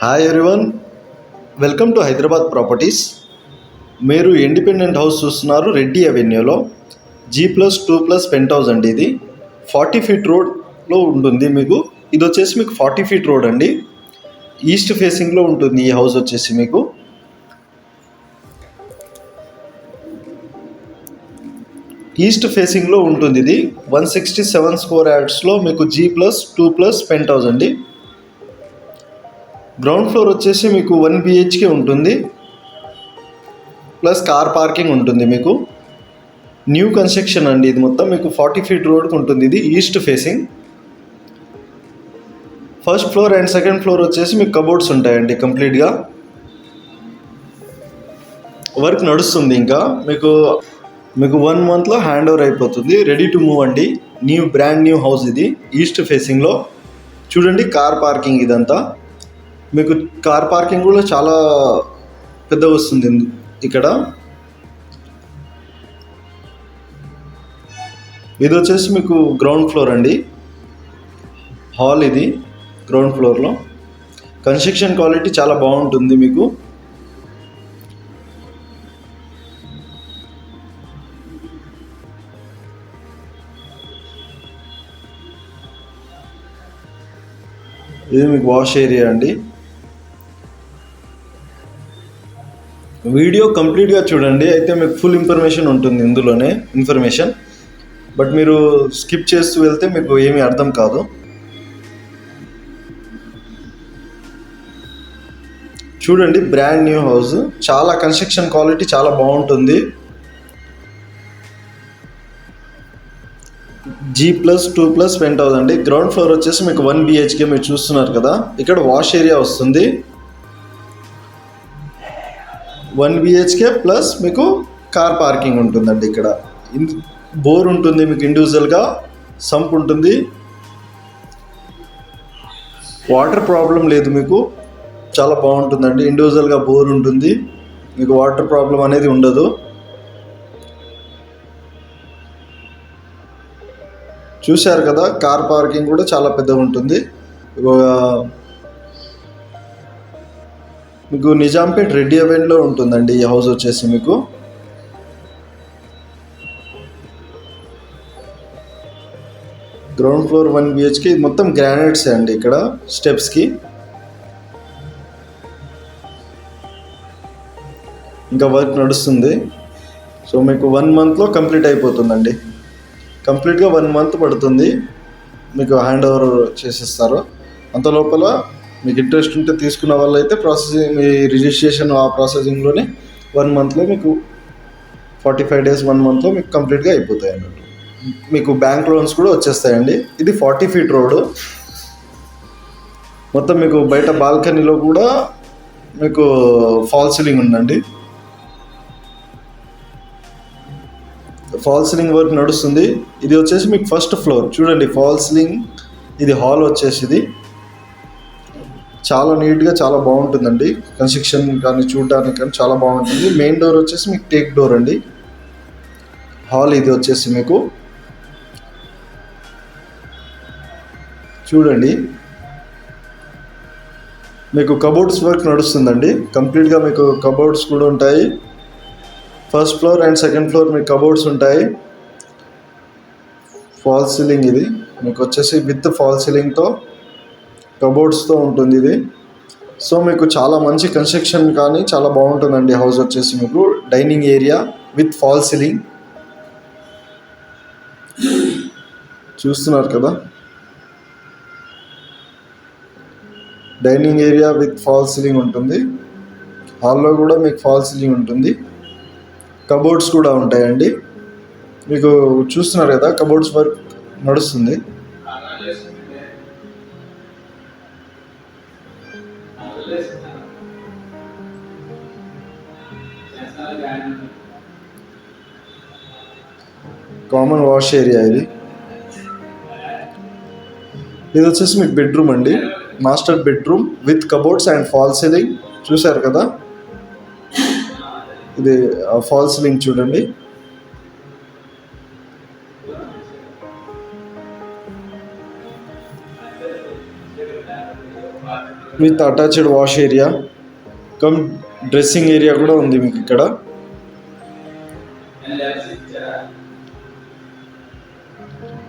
Hi everyone, welcome to Hyderabad properties. మీరు independent house చూస్తున్నారు Reddy అవెన్యూలో. G+2+ pent house అండి. ఇది 40 ఫీట్ రోడ్లో ఉంటుంది. ఇది వచ్చేసి మీకు 40 ఫీట్ రోడ్ అండి. ఈస్ట్ ఫేసింగ్లో ఉంటుంది ఈ హౌస్ వచ్చేసి మీకు. ఈస్ట్ ఫేసింగ్లో ఉంటుంది ఇది. 167 స్క్వేర్ యార్డ్స్లో మీకు G+2+ పెంట్ హౌస్ అండి. గ్రౌండ్ ఫ్లోర్ వచ్చేసి మీకు 1 BHK ఉంటుంది, ప్లస్ కార్ పార్కింగ్ ఉంటుంది మీకు. న్యూ కన్స్ట్రక్షన్ అండి ఇది మొత్తం. మీకు 40 ఫీట్ రోడ్కి ఉంటుంది. ఇది east facing. First floor and second floor వచ్చేసి మీకు కబోర్డ్స్ ఉంటాయండి. కంప్లీట్గా వర్క్ నడుస్తుంది. ఇంకా మీకు 1 మంత్లో హ్యాండ్ ఓవర్ అయిపోతుంది. రెడీ టు మూవ్ అండి. బ్రాండ్ న్యూ హౌస్ ఇది ఈస్ట్ ఫేసింగ్లో. చూడండి కార్ పార్కింగ్ ఇదంతా. మీకు కార్ పార్కింగ్ కూడా చాలా పెద్దగా వస్తుంది ఇక్కడ. ఇది వచ్చేసి మీకు గ్రౌండ్ ఫ్లోర్ అండి. హాల్ ఇది గ్రౌండ్ ఫ్లోర్లో. కన్స్ట్రక్షన్ క్వాలిటీ చాలా బాగుంటుంది మీకు. ఇది మీకు వాష్ ఏరియా అండి. వీడియో కంప్లీట్గా చూడండి, అయితే మీకు ఫుల్ ఇన్ఫర్మేషన్ ఉంటుంది ఇందులోనే. బట్ మీరు స్కిప్ చేస్తూ వెళ్తే మీకు ఏమీ అర్థం కాదు. చూడండి బ్రాండ్ న్యూ హౌస్, చాలా కన్స్ట్రక్షన్ క్వాలిటీ చాలా బాగుంటుంది. G+2+ పెంట్ హౌస్ అండి. గ్రౌండ్ ఫ్లోర్ వచ్చేసి మీకు 1 BHK మీరు చూస్తున్నారు కదా. ఇక్కడ వాష్ ఏరియా వస్తుంది. 1 BHK ప్లస్ మీకు కార్ పార్కింగ్ ఉంటుందండి. ఇక్కడ బోర్ ఉంటుంది మీకు, ఇండివిజువల్గా సంప్ ఉంటుంది. వాటర్ ప్రాబ్లం లేదు మీకు, చాలా బాగుంటుందండి. ఇండివిజువల్గా బోర్ ఉంటుంది మీకు, వాటర్ ప్రాబ్లం అనేది ఉండదు. చూశారు కదా, కార్ పార్కింగ్ కూడా చాలా పెద్దగా ఉంటుంది. మీకు నిజాంపేట్ రెడ్డి అవెన్యూలో ఉంటుందండి ఈ హౌస్ వచ్చేసి మీకు. Ground floor 1 BHK. ఇది మొత్తం గ్రానైట్స్ అండి. ఇక్కడ స్టెప్స్కి ఇంకా వర్క్ నడుస్తుంది. సో మీకు 1 మంత్లో కంప్లీట్ అయిపోతుందండి. కంప్లీట్గా 1 మంత్ పడుతుంది, మీకు హ్యాండ్ ఓవర్ చేసేస్తారు. అంత లోపల మీకు ఇంట్రెస్ట్ ఉంటే తీసుకున్న వాళ్ళు అయితే ప్రాసెసింగ్, మీ రిజిస్ట్రేషన్ ఆ ప్రాసెసింగ్లోనే 1 మంత్లో మీకు 45 డేస్ 1 మంత్లో మీకు కంప్లీట్గా అయిపోతాయి అన్నట్టు. మీకు బ్యాంక్ లోన్స్ కూడా వచ్చేస్తాయండి. ఇది 40 ఫీట్ రోడ్. మొత్తం మీకు బయట బాల్కనీలో కూడా మీకు ఫాల్ సీలింగ్ ఉందండి. ఫాల్ సీలింగ్ వర్క్ నడుస్తుంది. ఇది వచ్చేసి మీకు ఫస్ట్ ఫ్లోర్. చూడండి ఫాల్ సీలింగ్. ఇది హాల్ వచ్చేసి ఇది చాలా నీట్గా చాలా బాగుంటుందండి. కన్స్ట్రక్షన్ కానీ చూడడానికి కానీ చాలా బాగుంటుంది. మెయిన్ డోర్ వచ్చేసి మీకు టేక్ డోర్ అండి. హాల్ ఇది వచ్చేసి మీకు చూడండి. మీకు కబోర్డ్స్ వర్క్ నడుస్తుందండి. కంప్లీట్గా మీకు కబోర్డ్స్ కూడా ఉంటాయి. First floor and second floor మీకు కబోర్డ్స్ ఉంటాయి. ఫాల్ సీలింగ్ ఇది మీకు వచ్చేసి విత్ ఫాల్ సీలింగ్తో కబోర్డ్స్తో ఉంటుంది ఇది. సో మీకు చాలా మంచి కన్స్ట్రక్షన్ కానీ చాలా బాగుంటుందండి హౌస్ వచ్చేసి మీకు. Dining area with fall ceiling చూస్తున్నారు కదా. Dining area with fall ceiling ఉంటుంది. హాల్లో కూడా మీకు ఫాల్ సీలింగ్ ఉంటుంది. కబోర్డ్స్ కూడా ఉంటాయండి. మీకు చూస్తున్నారు కదా, కబోర్డ్స్ వర్క్ నడుస్తుంది. కామన్ వాష్ ఏరియా ఇది. ఇది వచ్చేసి మీకు బెడ్రూమ్ అండి. Master bedroom with cupboards and fall ceiling. చూశారు కదా, ఇది ఫాల్ సీలింగ్ చూడండి. With attached wash area come dressing area కూడా ఉంది మీకు ఇక్కడ.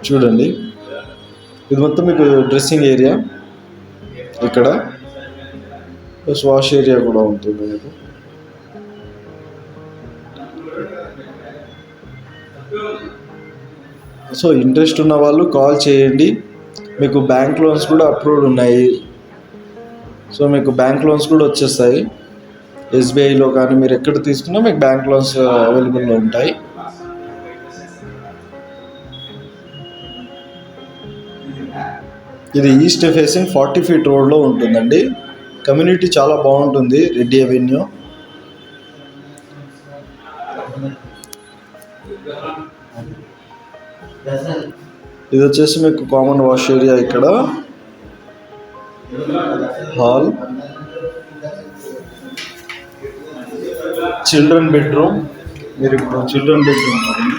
చూడండి, ఇది మొత్తం మీకు డ్రెస్సింగ్ ఏరియా, ఇక్కడ ప్లస్ వాష్ ఏరియా కూడా ఉంటుంది మీకు. సో ఇంట్రెస్ట్ ఉన్న వాళ్ళు కాల్ చేయండి. మీకు బ్యాంక్ లోన్స్ కూడా అప్రూవ్డ్ ఉన్నాయి. సో మీకు బ్యాంక్ లోన్స్ కూడా వచ్చేస్తాయి. ఎస్బీఐలో కానీ మీరు ఎక్కడ తీసుకున్నా మీకు బ్యాంక్ లోన్స్ అవైలబుల్లో ఉంటాయి. ఇది ఈస్ట్ ఫేసింగ్ 40 feet రోడ్లో ఉంటుందండి. కమ్యూనిటీ చాలా బాగుంటుంది, రెడ్డి అవెన్యూ. ఇది వచ్చేసి మీకు కామన్ వాష్ ఏరియా, ఇక్కడ హాల్, చిల్డ్రన్ బెడ్రూమ్. మీరు ఇప్పుడు చిల్డ్రన్ బెడ్రూమ్ చూడండి.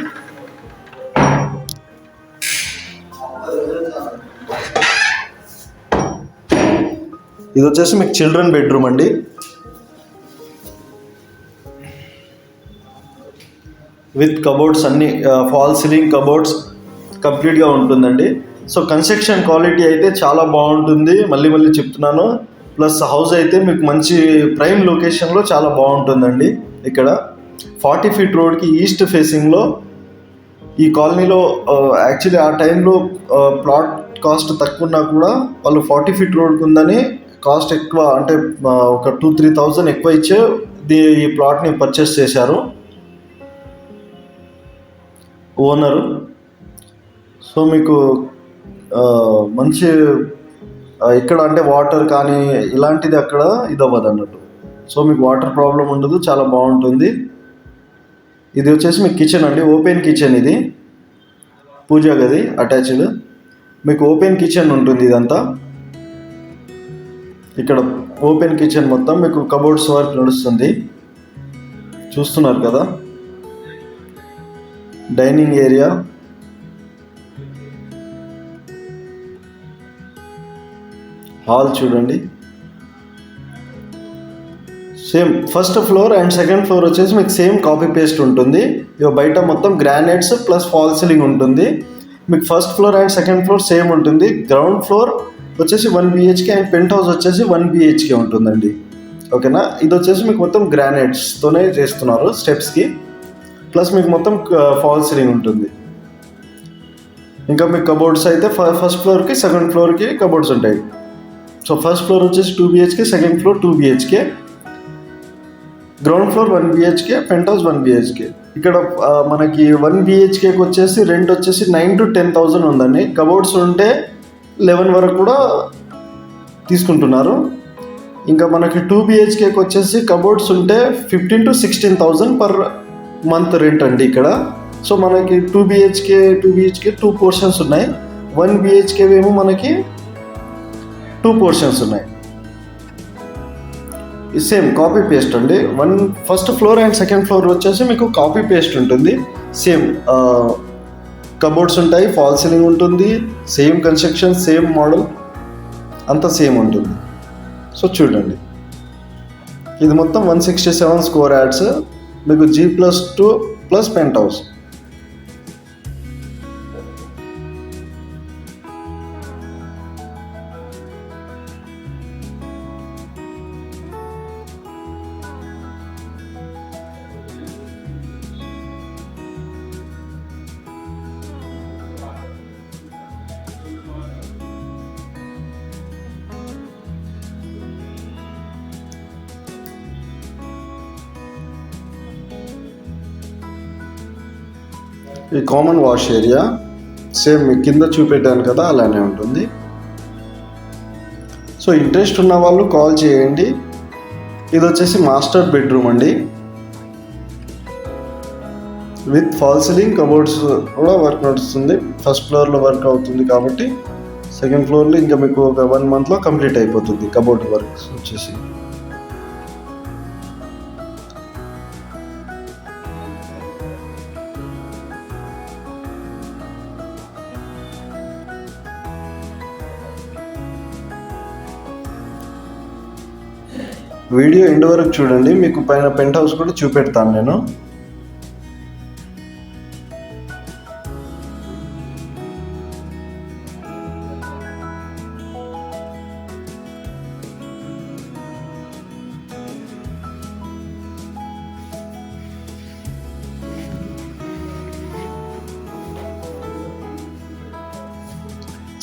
ఇది వచ్చేసి మీకు చిల్డ్రన్ బెడ్రూమ్ అండి. విత్ కబోర్డ్స్ అన్ని ఫాల్ సీలింగ్ కబోర్డ్స్ కంప్లీట్గా ఉంటుందండి. సో కన్స్ట్రక్షన్ క్వాలిటీ అయితే చాలా బాగుంటుంది, మళ్ళీ చెప్తున్నాను. ప్లస్ హౌస్ అయితే మీకు మంచి ప్రైమ్ లొకేషన్లో చాలా బాగుంటుందండి. ఇక్కడ 40 feet రోడ్కి ఈస్ట్ ఫేసింగ్లో ఈ కాలనీలో యాక్చువల్లీ ఆ టైంలో ప్లాట్ కాస్ట్ తక్కువ ఉన్నా కూడా వాళ్ళు 40 feet రోడ్కి ఉందని కాస్ట్ ఎక్కువ, అంటే ఒక 2-3,000 ఎక్కువ ఇచ్చే ఈ ప్లాట్ని పర్చేస్ చేశారు ఓనరు. సో మీకు మంచి ఇక్కడ అంటే వాటర్ కానీ ఇలాంటిది అక్కడ ఇది అవ్వదు అన్నట్టు. సో మీకు వాటర్ ప్రాబ్లం ఉండదు, చాలా బాగుంటుంది. ఇది వచ్చేసి మీకు కిచెన్ అండి, ఓపెన్ కిచెన్. ఇది పూజా గది అటాచ్డ్, మీకు ఓపెన్ కిచెన్ ఉంటుంది. ఇదంతా ఇక్కడ ఓపెన్ కిచెన్ మొత్తం మీకు కబోర్డ్స్ వర్క్ నడుస్తుంది, చూస్తున్నారు కదా. డైనింగ్ ఏరియా, హాల్ చూడండి. Same first floor and second floor వచ్చేసి మీకు సేమ్ కాపీ పేస్ట్ ఉంటుంది. ఇక బయట మొత్తం గ్రానైట్స్ ప్లస్ ఫాల్ సీలింగ్ ఉంటుంది. మీకు first floor and second floor same ఉంటుంది. గ్రౌండ్ ఫ్లోర్ వచ్చేసి 1 BHK అండ్ పెంట్ హౌస్ వచ్చేసి 1 BHK ఉంటుందండి. ఓకేనా. ఇది వచ్చేసి మీకు మొత్తం గ్రానైట్స్తోనే చేస్తున్నారు స్టెప్స్కి, ప్లస్ మీకు మొత్తం ఫాల్ సీలింగ్ ఉంటుంది. ఇంకా మీకు కబోర్డ్స్ అయితే ఫస్ట్ ఫ్లోర్కి సెకండ్ ఫ్లోర్కి కబోర్డ్స్ ఉంటాయి. సో ఫస్ట్ ఫ్లోర్ వచ్చేసి 2 BHK, second floor 2 BHK, ground floor 1 BHK, penthouse 1 BHK. ఇక్కడ మనకి 1 BHKకి వచ్చేసి రెంట్ వచ్చేసి 9,000 to 10,000 ఉందండి. కబోర్డ్స్ ఉంటే 11 వరకు కూడా తీసుకుంటున్నారు. ఇంకా మనకి 2 BHKకి వచ్చేసి కబోర్డ్స్ ఉంటే 15,000 to 16,000 పర్ మంత్ రెంట్ అండి ఇక్కడ. సో మనకి 2 BHK 2 పోర్షన్స్ ఉన్నాయి. 1 BHK ఏమో మనకి 2 పోర్షన్స్ ఉన్నాయి. సేమ్ కాపీ పేస్ట్ అండి. First floor and second floor వచ్చేసి మీకు కాపీ పేస్ట్ ఉంటుంది. సేమ్ కబోర్డ్స్ ఉంటాయి, ఫాల్ సీలింగ్ ఉంటుంది, సేమ్ కన్స్ట్రక్షన్, సేమ్ మోడల్, అంతా సేమ్ ఉంటుంది. సో చూడండి, ఇది మొత్తం 167 స్క్వేర్ యార్డ్స్, మీకు G+2 ప్లస్ పెంట్ హౌస్. ఈ కామన్ వాష్ ఏరియా సేమ్ మీ కింద చూపెట్టాను కదా, అలానే ఉంటుంది. సో ఇంట్రెస్ట్ ఉన్న వాళ్ళు కాల్ చేయండి. ఇది వచ్చేసి మాస్టర్ బెడ్రూమ్ అండి, విత్ ఫాల్ సీలింగ్ కబోర్డ్స్ కూడా వర్క్ నడుస్తుంది. ఫస్ట్ ఫ్లోర్లో వర్క్ అవుతుంది కాబట్టి సెకండ్ ఫ్లోర్లో ఇంకా మీకు ఒక 1 monthలో కంప్లీట్ అయిపోతుంది కబోర్డ్ వర్క్స్ వచ్చేసి. వీడియో ఎండ్ వరకు చూడండి, మీకు పైన పెంట్ హౌస్ కూడా చూపెడతాను నేను.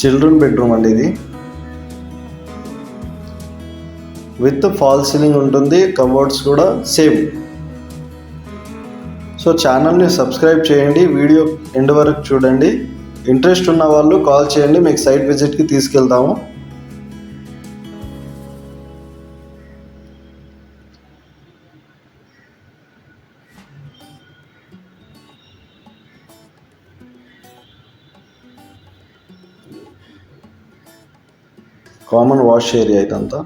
చిల్డ్రన్ బెడ్రూమ్ అండి ఇది, విత్ ఫాల్ సీలింగ్ ఉంటుంది, కబోర్డ్స్ కూడా సేమ్. సో ఛానల్ని సబ్స్క్రైబ్ చేయండి, వీడియో ఎండ్ వరకు చూడండి. ఇంట్రెస్ట్ ఉన్న వాళ్ళు కాల్ చేయండి, మీకు సైట్ విజిట్కి తీసుకెళ్తాము. కామన్ వాష్ ఏరియా ఇదంతా.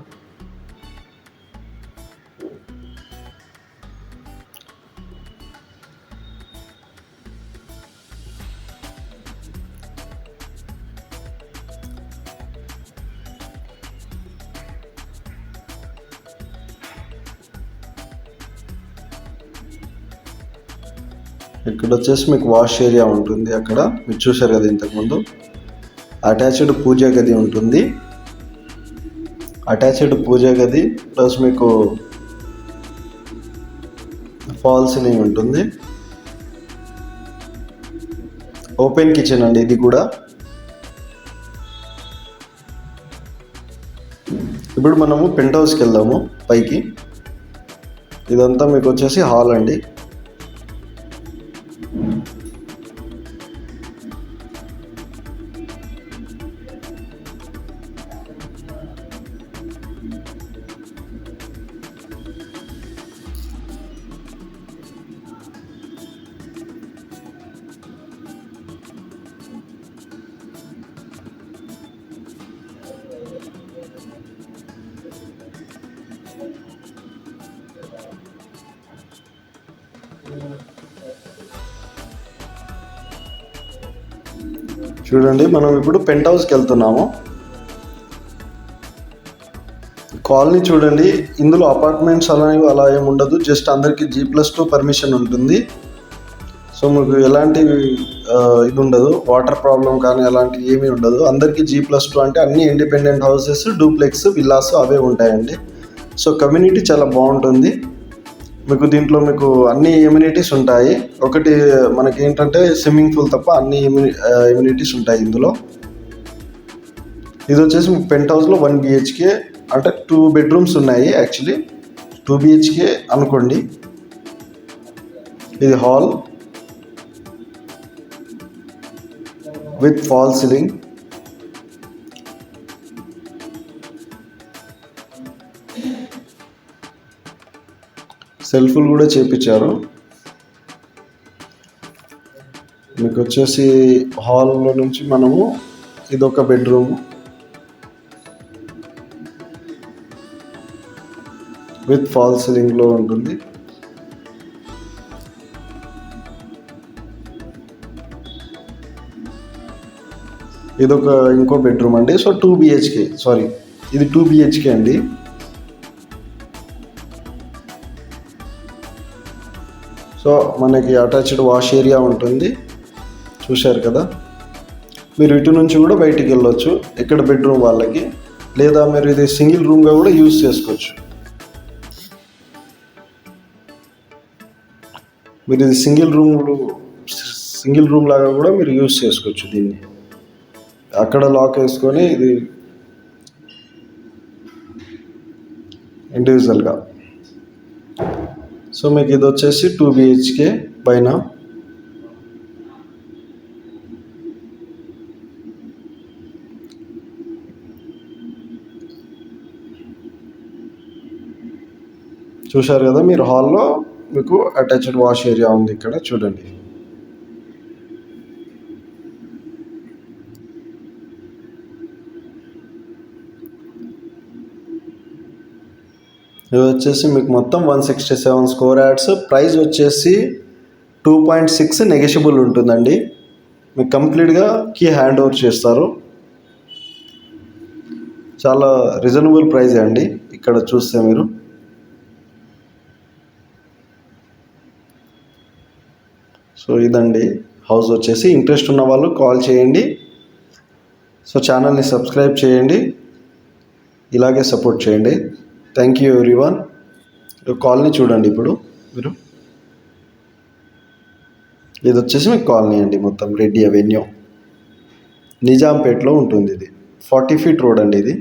ఇక్కడ వచ్చేసి మీకు వాష్ ఏరియా ఉంటుంది, అక్కడ మీరు చూశారు కదా ఇంతకుముందు. అటాచ్డ్ పూజా గది ఉంటుంది, అటాచ్డ్ పూజా గది ప్లస్ మీకు ఫాల్ సీలింగ్ ఉంటుంది. ఓపెన్ కిచెన్ అండి ఇది కూడా. ఇప్పుడు మనము పెంట్ హౌస్కి వెళ్దాము పైకి. ఇదంతా మీకు వచ్చేసి హాల్ అండి. చూడండి, మనం ఇప్పుడు పెంట్ హౌస్కి వెళ్తున్నాము. కాలనీ చూడండి, ఇందులో అపార్ట్మెంట్స్ అలా ఏమి ఉండదు, జస్ట్ అందరికీ G+2 పర్మిషన్ ఉంటుంది. సో మీకు ఎలాంటి ఇది ఉండదు, వాటర్ ప్రాబ్లం కానీ అలాంటి ఏమీ ఉండదు. అందరికీ G+2 అంటే అన్ని ఇండిపెండెంట్ హౌసెస్, డూప్లెక్స్, విల్లాస్ అవే ఉంటాయండి. సో కమ్యూనిటీ చాలా బాగుంటుంది. మీకు దీంట్లో మీకు అన్ని ఎమ్యూనిటీస్ ఉంటాయి. ఒకటి మనకి ఏంటంటే స్విమ్మింగ్ పూల్ తప్ప అన్ని ఎమ్యూనిటీస్ ఉంటాయి ఇందులో. ఇది వచ్చేసి మీకు పెంట్ హౌస్లో 1 BHK అంటే 2 బెడ్రూమ్స్ ఉన్నాయి. యాక్చువల్లీ 2 BHK అనుకోండి. ఇది హాల్ విత్ ఫాల్ సీలింగ్. సెల్ఫ్లు కూడా చేపించారు. మీకు వచ్చేసి హాల్లో నుంచి మనము ఇదొక బెడ్రూమ్ విత్ ఫాల్ సీలింగ్లో ఉంటుంది. ఇదొక ఇంకో బెడ్రూమ్ అండి. సో 2 BHK, సారీ ఇది 2 BHK అండి. సో మనకి అటాచ్డ్ వాష్ ఏరియా ఉంటుంది, చూశారు కదా. మీరు ఇటు నుంచి కూడా బయటికి వెళ్ళొచ్చు ఇక్కడ బెడ్రూమ్ వాళ్ళకి, లేదా మీరు ఇది సింగిల్ రూమ్గా కూడా యూజ్ చేసుకోవచ్చు. మీరు ఇది సింగిల్ రూమ్ లాగా కూడా మీరు యూజ్ చేసుకోవచ్చు దీన్ని. అక్కడ లాక్ వేసుకొని ఇది ఇండివిజువల్గా. సో మీకు ఇది వచ్చేసి 2 BHK పైన. చూశారు కదా, మీరు హాల్లో మీకు అటాచ్డ్ వాష్ ఏరియా ఉంది ఇక్కడ చూడండి. ఇది వచ్చేసి మీకు మొత్తం 167 స్క్వేర్ యార్డ్స్. ప్రైస్ వచ్చేసి 2.6 నెగోషియబుల్ ఉంటుందండి. మీకు కంప్లీట్గా కీ హ్యాండ్ ఓవర్ చేస్తారు. చాలా రీజనబుల్ ప్రైజే అండి ఇక్కడ చూస్తే మీరు. సో ఇదండి హౌస్ వచ్చేసి. ఇంట్రెస్ట్ ఉన్న వాళ్ళు కాల్ చేయండి. సో ఛానల్ని సబ్స్క్రైబ్ చేయండి, ఇలాగే సపోర్ట్ చేయండి. Thank you everyone. కాలనీ చూడండి ఇప్పుడు మీరు. ఇది వచ్చేసి మీకు కాలనీ అండి, మొత్తం రెడ్డి అవెన్యూ, నిజాంపేట్లో ఉంటుంది. ఇది 40 ఫీట్ రోడ్ అండి ఇది.